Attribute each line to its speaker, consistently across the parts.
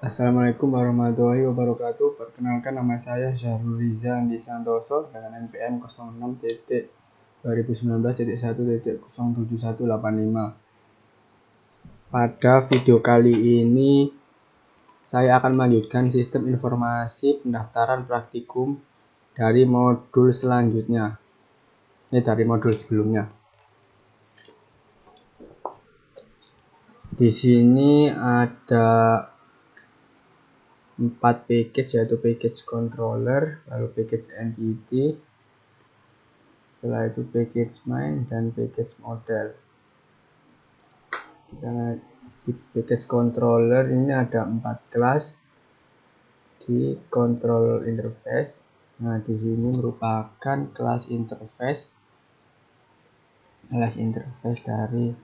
Speaker 1: Assalamualaikum warahmatullahi wabarakatuh. Perkenalkan, nama saya Syahrul Riza Andi Santoso dengan NPM 06.2019.1.07185. Pada video kali ini saya akan melanjutkan sistem informasi pendaftaran praktikum dari modul selanjutnya. Dari modul sebelumnya. Di sini ada 4 package, yaitu package controller, lalu package entity, setelah itu package main dan package model. Di package controller ini ada 4 kelas di control interface. Nah, di sini merupakan kelas interface dari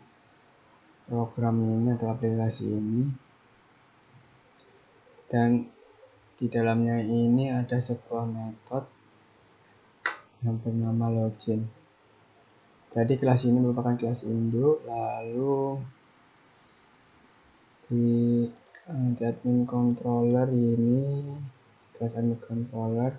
Speaker 1: program ini atau aplikasi ini. Dan di dalamnya ini ada sebuah metode yang bernama login. Jadi kelas ini merupakan kelas induk. Lalu di admin controller ini, kelas admin controller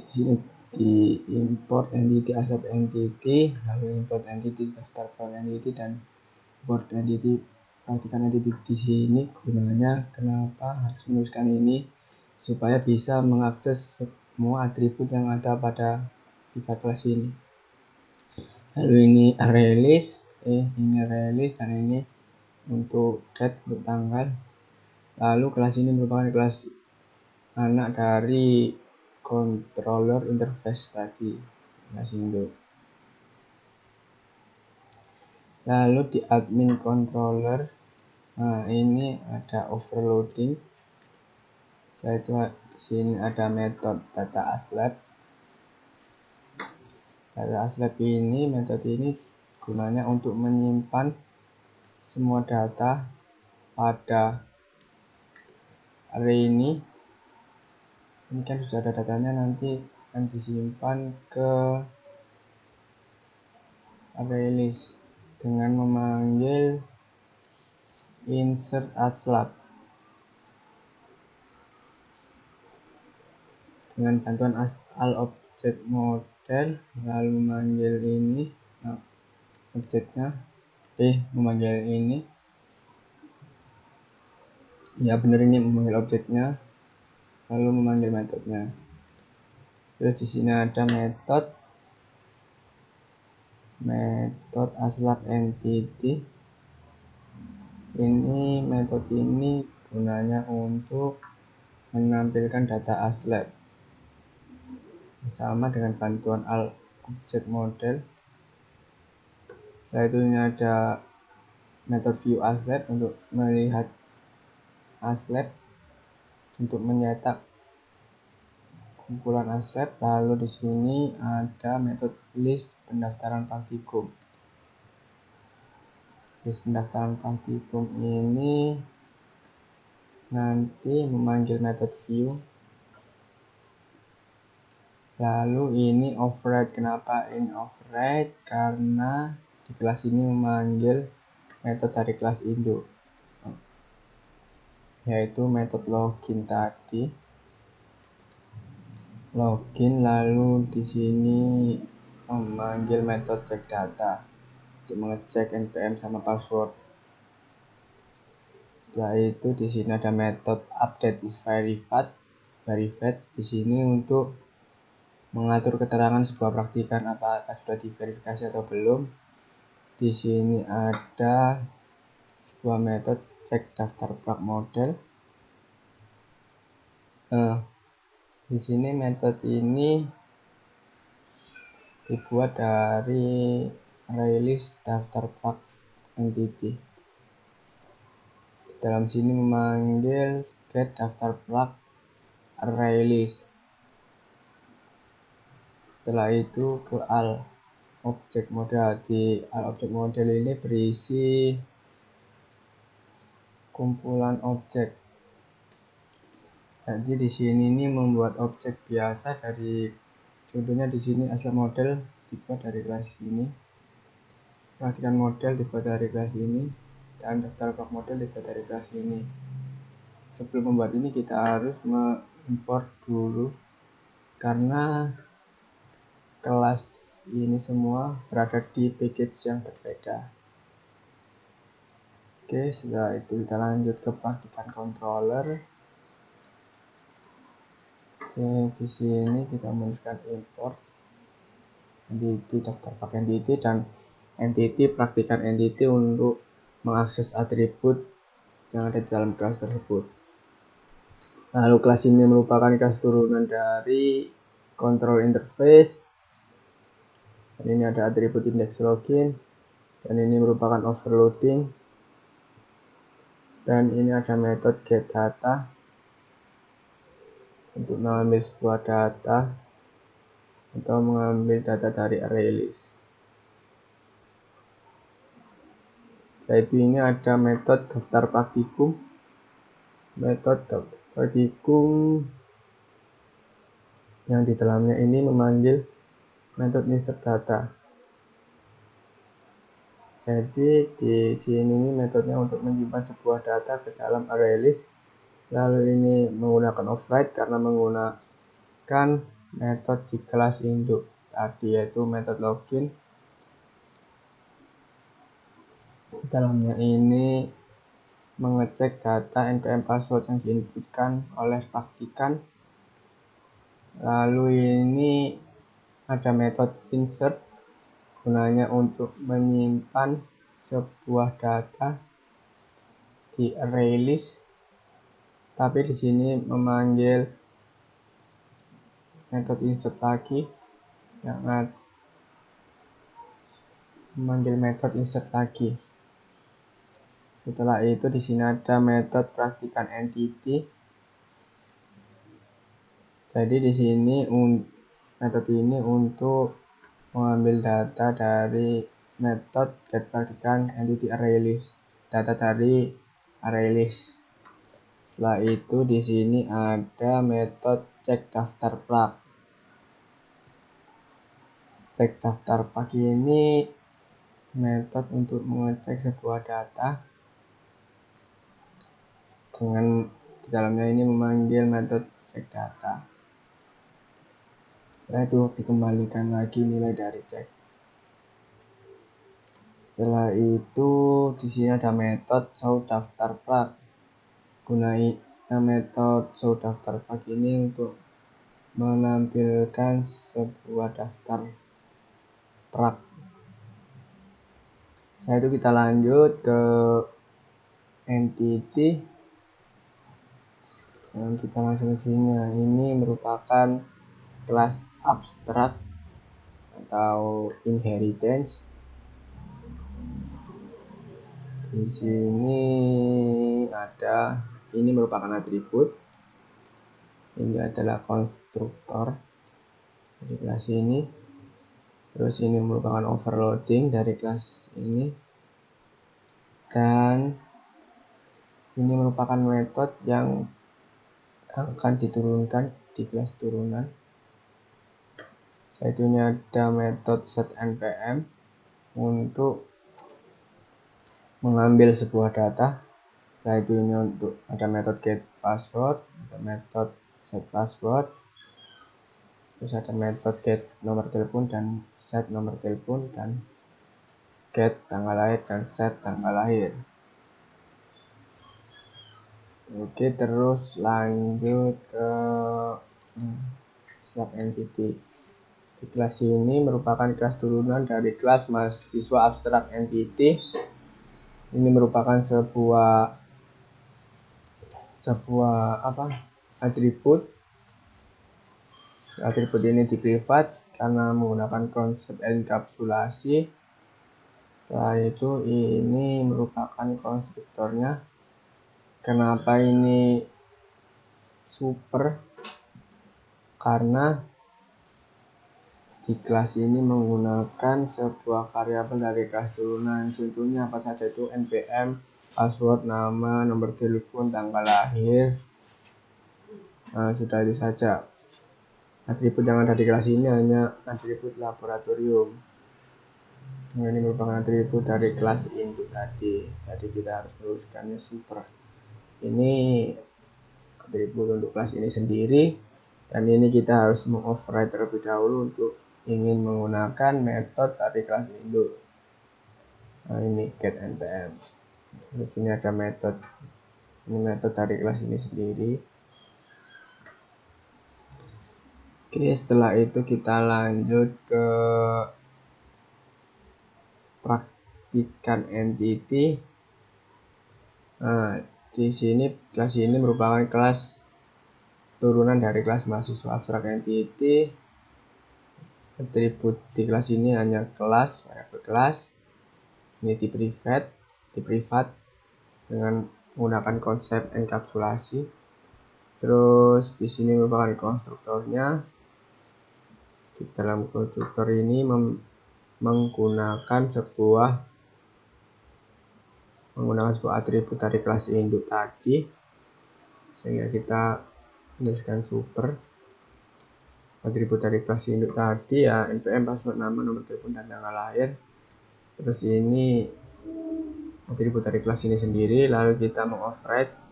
Speaker 1: di sini di import entity asap entity, lalu import entity daftar file entity, dan import entity praktikan entity. Di sini gunanya kenapa harus menuliskan ini, supaya bisa mengakses semua atribut yang ada pada tiga kelas ini. Lalu ini release, dan ini untuk date, untuk tanggal. Lalu kelas ini merupakan kelas anak dari controller interface tadi, kelas induk. Lalu di admin controller, ini ada overloading. Di sini ada metode data aslab. Data aslab ini, metode ini gunanya untuk menyimpan semua data pada array ini. Ini kan sudah ada datanya, nanti akan disimpan ke array list dengan memanggil insert aslab dengan bantuan al object model, lalu memanggil ini objeknya, memanggil ini, ya benar, ini memanggil objeknya, lalu memanggil metodenya. Terus di sini ada metode aslab entity. Ini metode ini gunanya untuk menampilkan data aslab sama dengan bantuan al object model. Setelah itu ini ada metode view aslab untuk melihat aslab, untuk mencetak kumpulan aslab. Lalu di sini ada metode list pendaftaran praktikum. List pendaftaran praktikum ini nanti memanggil metode view. Lalu ini override. Kenapa ini override? Karena di kelas ini memanggil metode dari kelas induk, yaitu metode login tadi. Login, lalu di sini memanggil metode cek data untuk mengecek NPM sama password. Setelah itu di sini ada metode update is verified. Di sini untuk mengatur keterangan sebuah praktikan apakah sudah diverifikasi atau belum. Di sini ada sebuah metode cek daftar prak model. Di sini metode ini dibuat dari release daftar prak entity. Dalam sini memanggil get daftar prak release. Setelah itu ke al object model. Di al object model ini berisi kumpulan objek. Jadi di sini ini membuat objek biasa dari, contohnya di sini asal model dibuat dari kelas ini, praktikan model dibuat dari kelas ini, dan daftar blok model juga dari kelas ini. Sebelum membuat ini kita harus mengimport dulu karena kelas ini semua berada di package yang berbeda. Oke, setelah itu kita lanjut ke praktikan controller. Oke, di sini kita menuliskan import entity, daftar pakai entity, dan entity, praktikan entity untuk mengakses atribut yang ada di dalam kelas tersebut. Lalu kelas ini merupakan kelas turunan dari control interface. Dan ini ada atribut index login, dan ini merupakan overloading, dan ini ada metode get data untuk mengambil sebuah data atau mengambil data dari array list. Setelah itu ini ada metode daftar praktikum. Metode daftar praktikum yang di dalamnya ini memanggil metode insert data. Jadi di sini ini metodenya untuk menyimpan sebuah data ke dalam array list. Lalu ini menggunakan override karena menggunakan metode di kelas induk tadi, yaitu metode login. Di dalamnya ini mengecek data npm password yang diinputkan oleh praktikan. Lalu ini ada metode insert, gunanya untuk menyimpan sebuah data di array list, tapi di sini memanggil metode insert lagi, Setelah itu di sini ada metode praktikan entity. Jadi di sini metode ini untuk mengambil data dari metode get praktikan entity array list, data dari array list. Setelah itu di sini ada metode cek daftar prak. Cek daftar prak ini metode untuk mengecek sebuah data dengan di dalamnya ini memanggil metode cek data. Setelah itu dikembalikan lagi nilai dari cek. Setelah itu di sini ada metode show daftar prak. Gunanya metode show daftar prak ini untuk menampilkan sebuah daftar prak. Setelah itu kita lanjut ke entity. Dan kita langsung ke sini. Ini merupakan kelas abstrak atau inheritance. Di sini ini merupakan atribut. Ini adalah konstruktor dari kelas ini. Terus ini merupakan overloading dari kelas ini. Dan ini merupakan metode yang akan diturunkan di kelas turunan. Setelah itu ini ada metode set npm untuk mengambil sebuah data. Setelah itu ini untuk ada metode get password, ada metode set password, terus ada metode get nomor telepon dan set nomor telepon, dan get tanggal lahir dan set tanggal lahir. Oke, terus lanjut ke slug entity. Di kelas ini merupakan kelas turunan dari kelas mahasiswa abstrak entity. Ini merupakan sebuah atribut. Atribut ini di privat karena menggunakan konsep enkapsulasi. Setelah itu ini merupakan konstruktornya. Kenapa ini super? Karena di kelas ini menggunakan sebuah variabel dari kelas turunan. Contohnya apa saja itu npm, password, nama, nomor telepon, tanggal lahir. Nah, sudah itu saja. Atribut yang ada di kelas ini hanya atribut laboratorium. Nah, ini merupakan atribut dari kelas induk tadi. Jadi kita harus menuliskannya super. Ini atribut untuk kelas ini sendiri, dan ini kita harus mengoverride terlebih dahulu untuk ingin menggunakan metode dari kelas induk. Nah, ini get npm. Di sini ada metode. Ini metode dari kelas ini sendiri. Oke, setelah itu kita lanjut ke praktikan entity. Nah, di sini kelas ini merupakan kelas turunan dari kelas mahasiswa abstrak entity. Atribut di kelas ini hanya kelas, variabel kelas. Ini di privat dengan menggunakan konsep enkapsulasi. Terus di sini merupakan konstruktornya. Di dalam konstruktor ini menggunakan sebuah atribut dari kelas induk tadi, sehingga kita menuliskan super. Atribut dari kelas induk tadi ya npm, password, nama, nomor telepon, dan tanggal lahir. Terus ini atribut dari kelas ini sendiri, lalu kita mengoverride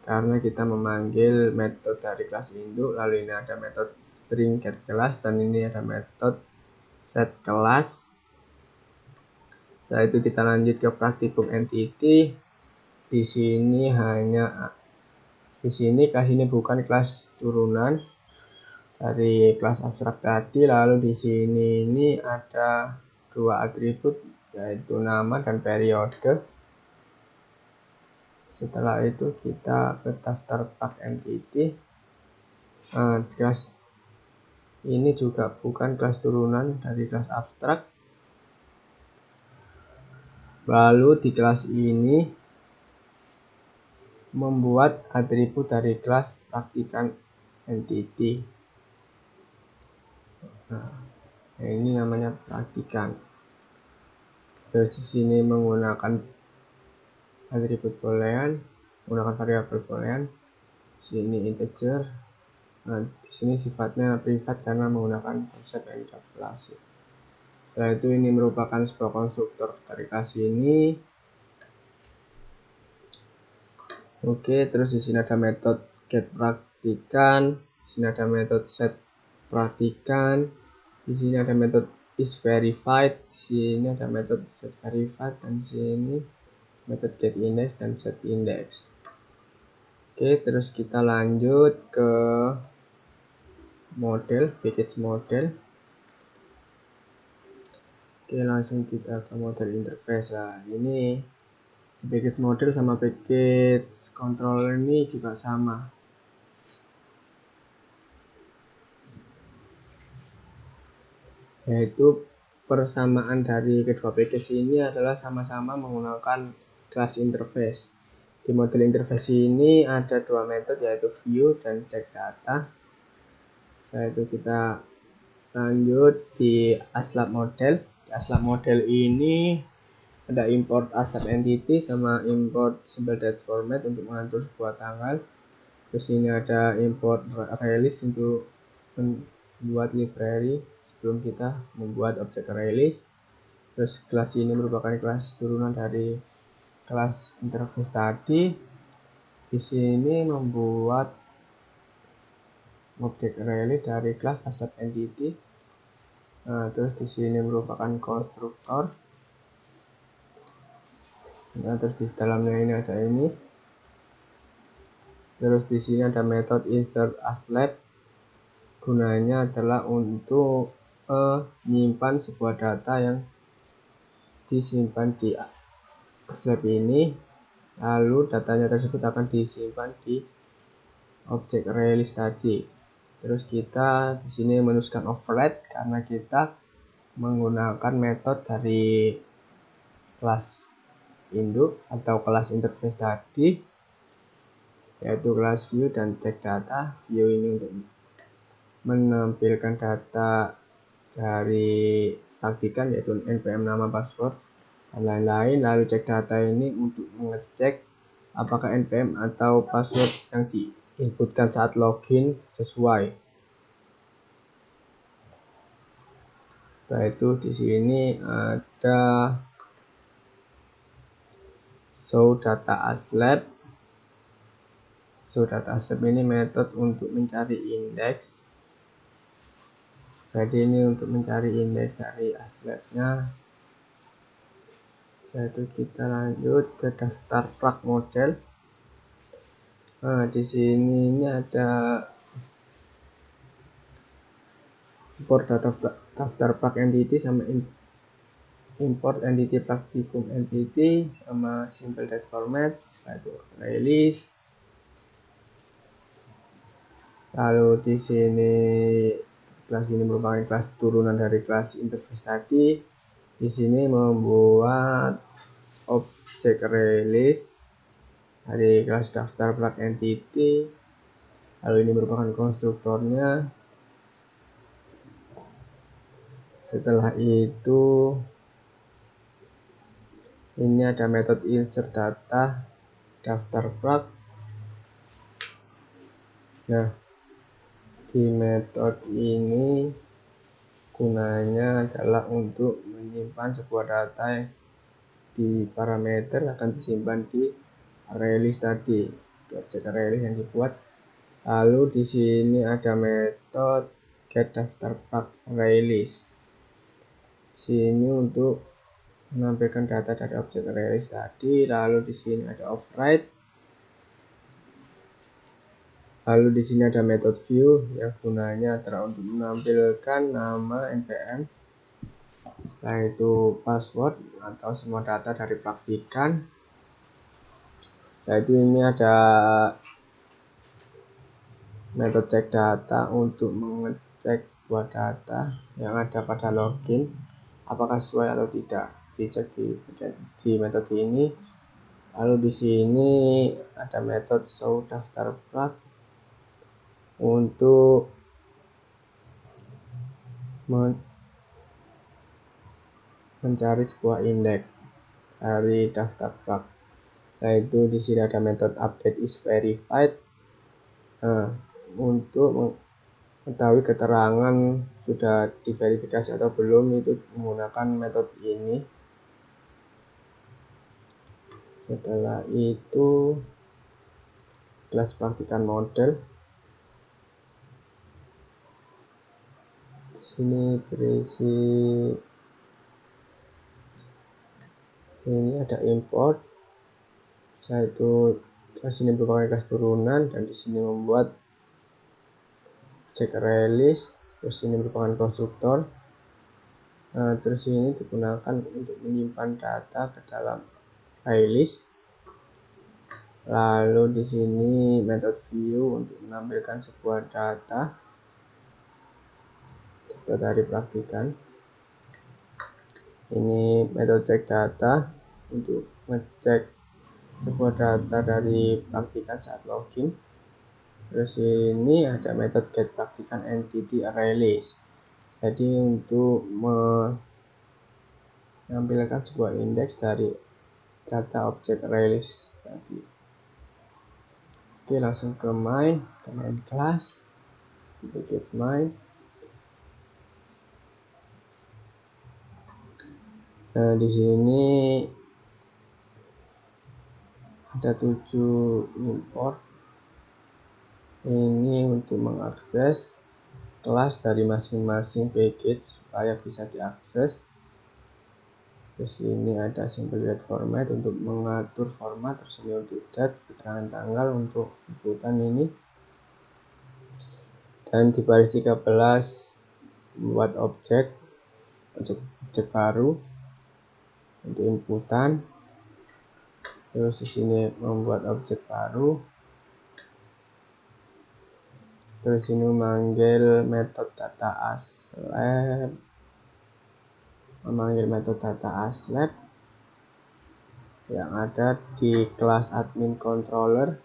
Speaker 1: karena kita memanggil metode dari kelas induk. Lalu ini ada metode string get kelas, dan ini ada metode set kelas. Setelah itu kita lanjut ke praktikum entity. Di sini kelas ini bukan kelas turunan dari kelas abstrak tadi. Lalu di sini ini ada dua atribut, yaitu nama dan periode. Setelah itu kita ke daftar pak entity. Kelas ini juga bukan kelas turunan dari kelas abstrak. Lalu di kelas ini membuat atribut dari kelas praktikan entity. Nah, ini namanya praktikan. Terus di sini menggunakan atribut boolean, menggunakan variabel boolean. Di sini integer. Nah, di sini sifatnya privat karena menggunakan konsep enkapsulasi. Setelah itu ini merupakan sebuah konstruktor dari kelas ini. Oke, terus di sini ada metode get praktikan, di sini ada metode set praktikan, di sini ada metode is verified, di sini ada metode set verified, dan di sini metode get index dan set index. Oke, terus kita lanjut ke model, package model. Oke, langsung kita ke model interface. Nah, ini package model sama package controller ini juga sama. Yaitu persamaan dari kedua package ini adalah sama-sama menggunakan kelas interface. Di model interface ini ada dua metode, yaitu view dan check data. Setelah itu kita lanjut di ASLab model. Di ASLab model ini ada import ASLab entity sama import symbol date format untuk mengatur sebuah tanggal. Terus ini ada import release untuk membuat library sebelum kita membuat objek release. Terus kelas ini merupakan kelas turunan dari kelas interface tadi. Di sini membuat objek release dari kelas ASLab entity. Nah, terus di sini merupakan konstruktor. Nah, terus di dalamnya ini ada ini. Terus di sini ada metode insert ASLab. Gunanya adalah untuk menyimpan sebuah data yang disimpan di ASLab ini, lalu datanya tersebut akan disimpan di objek release tadi. Terus kita di sini menuliskan override karena kita menggunakan metode dari kelas induk atau kelas interface tadi, yaitu kelas view dan check data. View ini untuk menampilkan data dari praktikan, yaitu npm, nama, password, dan lain-lain. Lalu check data ini untuk mengecek apakah npm atau password yang diinputkan saat login sesuai. Setelah itu di sini ada show data aslab. Show data aslab ini metode untuk mencari indeks. Jadi ini untuk mencari indeks dari aslabnya. Setelah itu kita lanjut ke daftar plug model. Nah, di sini ini ada import daftar plug entity sama import entity practicum entity sama simple date format. Setelah itu release. Lalu di sini kelas ini merupakan kelas turunan dari kelas interface tadi. Di sini membuat objek release dari kelas daftar plug entity. Lalu ini merupakan konstruktornya. Setelah itu ini ada metode insert data daftar plug. Nah, di metode ini gunanya adalah untuk menyimpan sebuah data di parameter akan disimpan di release tadi, di objek release yang dibuat. Lalu di sini ada metode get daftar plug release. Sini untuk menampilkan data dari objek release tadi. Lalu di sini ada override. Lalu di sini ada metode view yang gunanya adalah untuk menampilkan nama npm. Setelah itu password atau semua data dari praktikan. Setelah itu ini ada metode cek data untuk mengecek sebuah data yang ada pada login apakah sesuai atau tidak, dicek di metode ini. Lalu di sini ada metode show daftar plug untuk mencari sebuah indeks dari daftar plug. Setelah itu di sini ada metode update is verified. Nah, untuk mengetahui keterangan sudah diverifikasi atau belum itu menggunakan metode ini. Setelah itu kelas praktikan model. Di sini berisi ini ada import. Setelah itu kelas ini merupakan kelas turunan dan di sini membuat objek release. Terus ini merupakan konstruktor. Nah, terus ini digunakan untuk menyimpan data ke dalam release. Lalu di sini metode view untuk menampilkan sebuah data dari praktikan. Ini metode cek data untuk ngecek sebuah data dari praktikan saat login. Terus ini ada metode get praktikan entity release. Jadi untuk menampilkan sebuah indeks dari data objek release tadi. Oke, langsung ke main class, kita get main. Nah, di sini ada 7 import. Ini untuk mengakses kelas dari masing-masing package supaya bisa diakses. Terus ini ada simple date format untuk mengatur format, terus ini untuk date, keterangan tanggal untuk inputan ini. Dan di baris 13 membuat objek baru untuk inputan. Terus di sini membuat objek baru. Terus ini memanggil metode data aslab. Yang ada di kelas admin controller.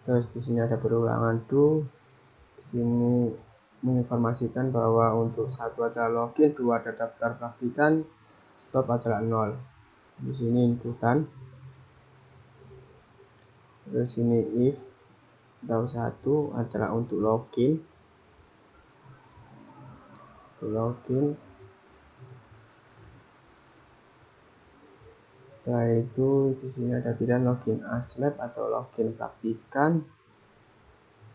Speaker 1: Terus di sini ada berulangan do. Di sini menginformasikan bahwa untuk 1 adalah login, 2 ada daftar praktikan, stop adalah 0. Di sini inputan. Terus ini if atau 1 adalah untuk login. login. Setelah itu di sini ada pilihan login ASLab atau login praktikan.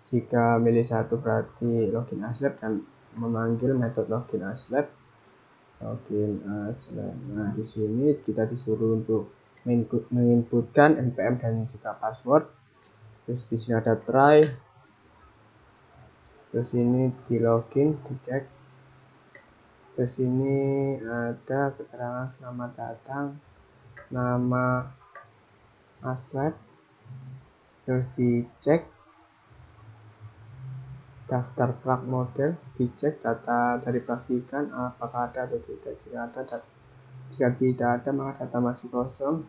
Speaker 1: Jika milih satu berarti login ASLab dan memanggil metode login ASLab. Login ASLab. Nah, di sini kita disuruh untuk menginputkan npm dan juga password. Terus di sini ada try. Terus ini di login, dicek. Terus ini ada keterangan selamat datang, nama ASLab. Terus dicek daftar plug model, dicek data dari praktikan apakah ada atau tidak. Jika tidak ada maka data masih kosong.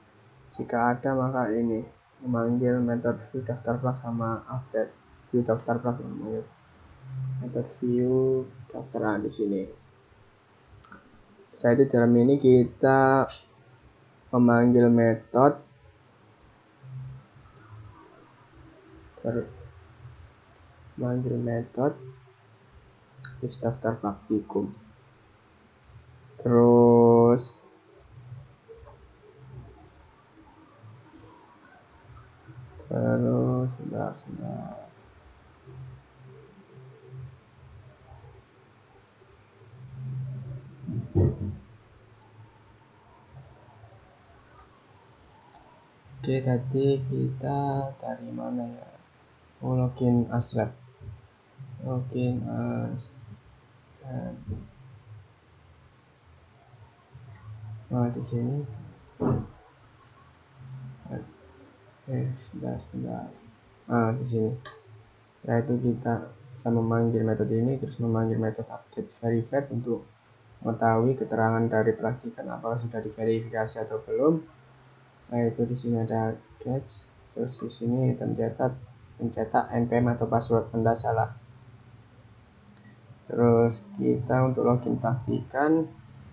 Speaker 1: Jika ada maka ini memanggil metode view daftar plug sama update view daftar plug, metode view daftar di sini. Setelah itu dalam ini kita memanggil metode list daftar praktikum. Terus sebentar. Oke, tadi kita dari mana ya? Login ASLab. Login ASLab. Nah, di sini. Sebentar. Di sini. Setelah itu kita bisa memanggil metode ini, terus memanggil metode update verified untuk mengetahui keterangan dari praktikan apakah sudah diverifikasi atau belum. Setelah itu di sini ada catch, terus di sini mencetak npm atau password Anda salah. Terus kita untuk login praktikan,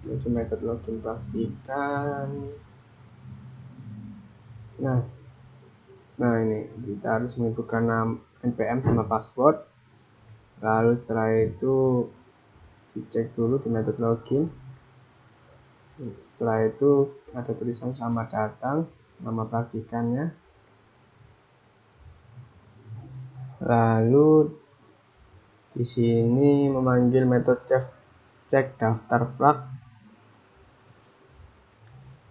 Speaker 1: menuju metode login praktikan. Nah ini kita harus menginputkan npm sama password. Lalu setelah itu dicek dulu di metode login. Setelah itu ada tulisan selamat datang, nama praktikannya. Lalu di sini memanggil metode cek daftar plug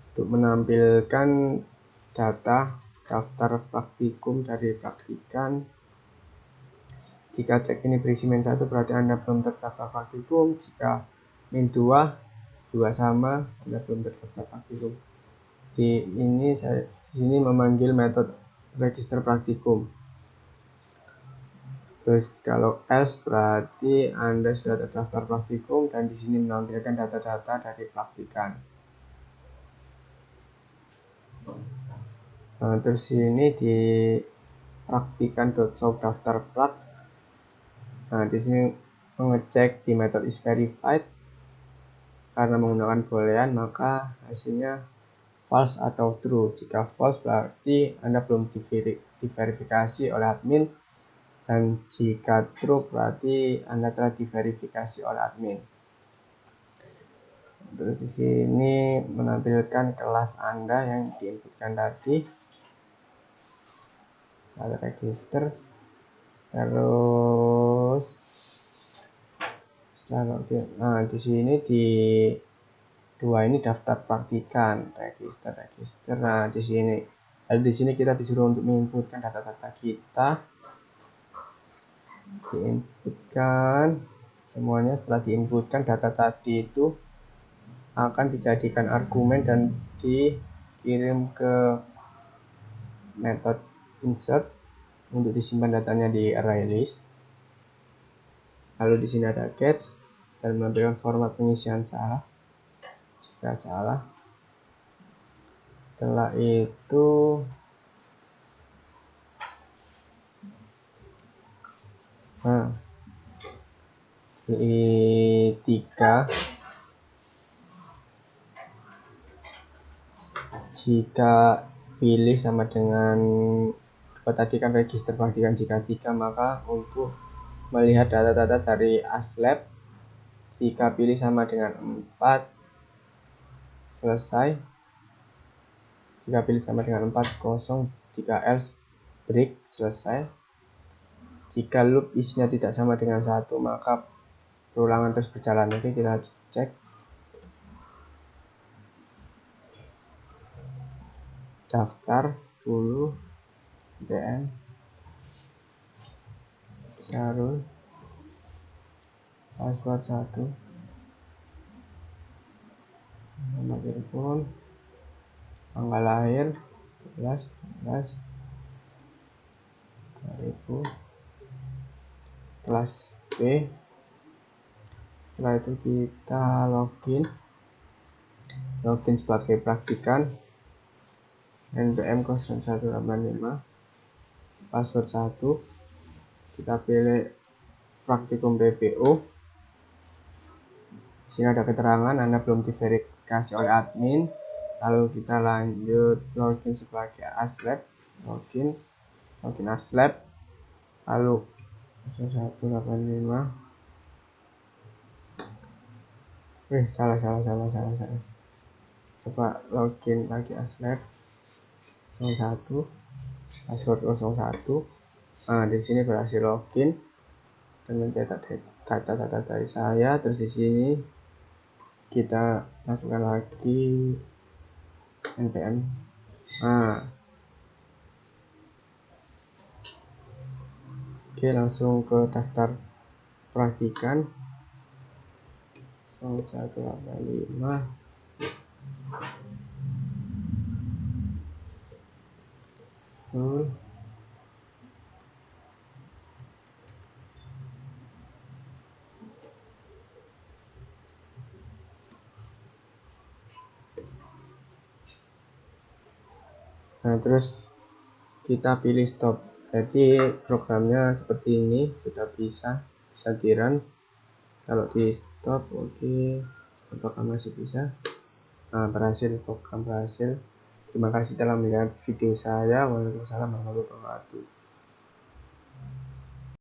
Speaker 1: untuk menampilkan data daftar praktikum dari praktikan. Jika cek ini berisi min 1 berarti Anda belum terdaftar praktikum. Jika min 2 sama, Anda belum terdaftar praktikum. Di sini memanggil metode register praktikum. Terus kalau else berarti Anda sudah terdaftar praktikum dan di sini menampilkan data-data dari praktikan. Terus ini di praktikan.show daftar plug. Nah, di sini mengecek di metode is verified. Karena menggunakan boolean maka hasilnya false atau true. Jika false berarti Anda belum diverifikasi oleh admin, dan jika true berarti Anda telah diverifikasi oleh admin. Terus di sini menampilkan kelas Anda yang diinputkan tadi saat register. Terus setelah login, di sini di 2 ini daftar praktikan, register. Nah, di sini kita disuruh untuk menginputkan data-data kita. Diinputkan semuanya. Setelah diinputkan data tadi itu akan dijadikan argumen dan dikirim ke metode insert untuk disimpan datanya di array list. Lalu di sini ada catch dan menampilkan format pengisian salah jika salah. Setelah itu di 3 jika pilih sama dengan tadi kan register praktikan, jika 3 maka untuk melihat data-data dari ASLab Jika pilih sama dengan 4, selesai. Jika pilih sama dengan 4, kosong. Jika else, break, selesai. Jika loop isinya tidak sama dengan 1, maka perulangan terus berjalan. Oke, kita cek. Daftar dulu BM Syarul, password 1, nama telepon, tanggal lahir 11 2000, kelas B. Setelah itu kita login sebagai praktikan, npm 0185, password 1, kita pilih praktikum PPO. Di sini ada keterangan Anda belum diverifikasi oleh admin. Lalu kita lanjut login sebagai aslab, login aslab, lalu 0185. Salah. Coba login lagi aslab 01, password 01. Nah, di sini berhasil login dan mencetak data dari saya. Terus di sini kita masukkan lagi npm. Oke, langsung ke daftar praktikan 0185. Nah, terus kita pilih stop. Jadi programnya seperti ini, sudah bisa di run. Kalau di stop, oke, apakah masih bisa? Nah, program berhasil. Terima kasih telah melihat video saya. Waalaikumsalam warahmatullahi wabarakatuh.